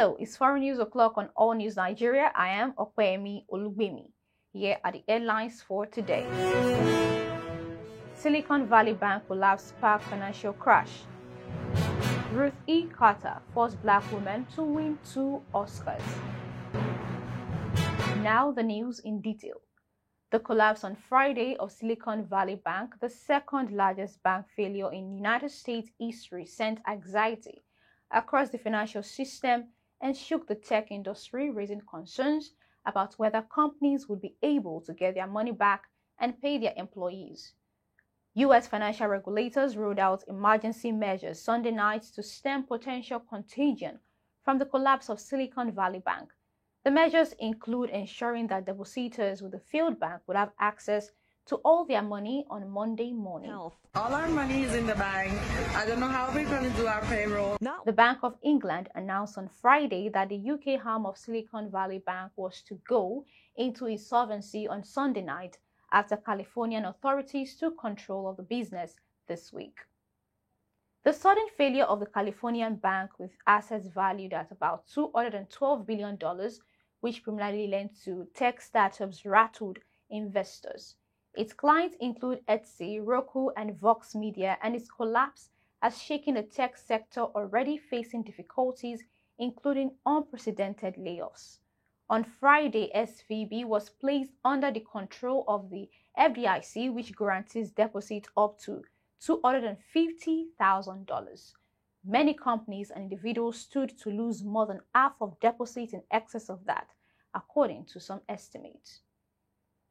Hello, it's Foreign News O'Clock on All News Nigeria. I am Opeyemi Olugbemi. Here are the headlines for today. Silicon Valley Bank collapse sparked financial crash. Ruth E. Carter, first black woman to win 2 Oscars. Now the news in detail. The collapse on Friday of Silicon Valley Bank, the second largest bank failure in United States history, sent anxiety across the financial system and shook the tech industry, raising concerns about whether companies would be able to get their money back and pay their employees. U.S. financial regulators rolled out emergency measures Sunday night to stem potential contagion from the collapse of Silicon Valley Bank. The measures include ensuring that depositors with the failed bank would have access to all their money on Monday morning. All our money is in the bank. I don't know how we're going to do our payroll. The Bank of England announced on Friday that the UK arm of Silicon Valley Bank was to go into insolvency on Sunday night after Californian authorities took control of the business this week. The sudden failure of the Californian bank, with assets valued at about $212 billion, which primarily lent to tech startups, rattled investors. Its clients include Etsy, Roku, and Vox Media, and its collapse has shaken the tech sector already facing difficulties, including unprecedented layoffs. On Friday, SVB was placed under the control of the FDIC, which guarantees deposits up to $250,000. Many companies and individuals stood to lose more than half of deposits in excess of that, according to some estimates.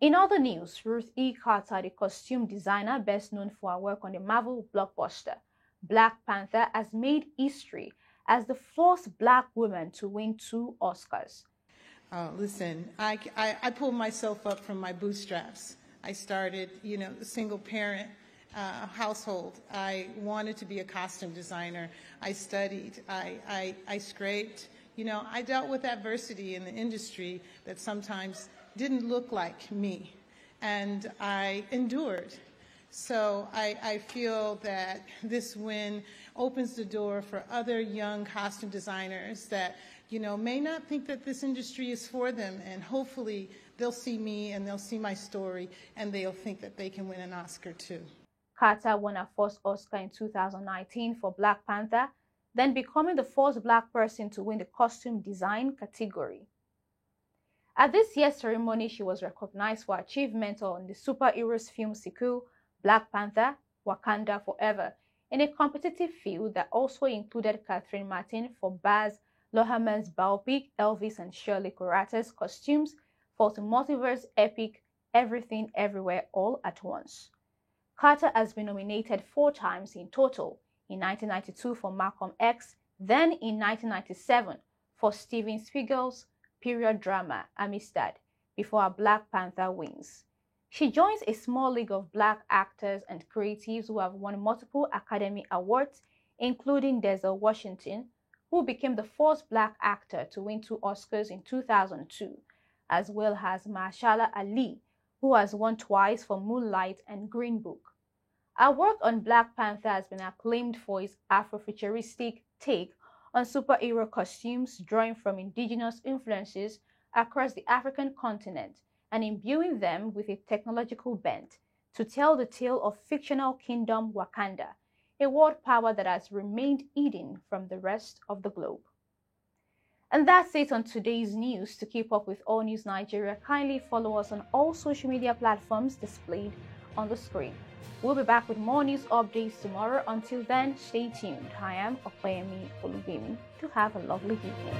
In other news, Ruth E. Carter, the costume designer best known for her work on the Marvel blockbuster Black Panther, has made history as the first black woman to win 2 Oscars. Listen, I pulled myself up from my bootstraps. I started, a single parent household. I wanted to be a costume designer. I studied, I scraped. I dealt with adversity in the industry that sometimes didn't look like me, and I endured. So I feel that this win opens the door for other young costume designers that, may not think that this industry is for them, and hopefully they'll see me and they'll see my story and they'll think that they can win an Oscar too. Carter won her first Oscar in 2019 for Black Panther, then becoming the first black person to win the costume design category. At this year's ceremony, she was recognized for achievement on the superheroes film sequel Black Panther: Wakanda Forever, in a competitive field that also included Catherine Martin for Baz Luhrmann's biopic Elvis and Shirley Corretta's costumes for the multiverse epic Everything Everywhere All at Once. Carter has been nominated 4 times in total, in 1992 for Malcolm X, then in 1997 for Steven Spielberg's period drama Amistad, before her Black Panther wins. She joins a small league of black actors and creatives who have won multiple Academy Awards, including Denzel Washington, who became the first black actor to win 2 Oscars in 2002, as well as Mahershala Ali, who has won twice for Moonlight and Green Book. Her work on Black Panther has been acclaimed for its Afrofuturistic take on superhero costumes, drawing from indigenous influences across the African continent and imbuing them with a technological bent to tell the tale of fictional kingdom Wakanda, a world power that has remained hidden from the rest of the globe. And that's it on today's news. To keep up with All News Nigeria, kindly follow us on all social media platforms displayed on the screen. We'll be back with more news updates tomorrow. Until then, stay tuned. I am Opeyemi Olugbemi. To have a lovely evening.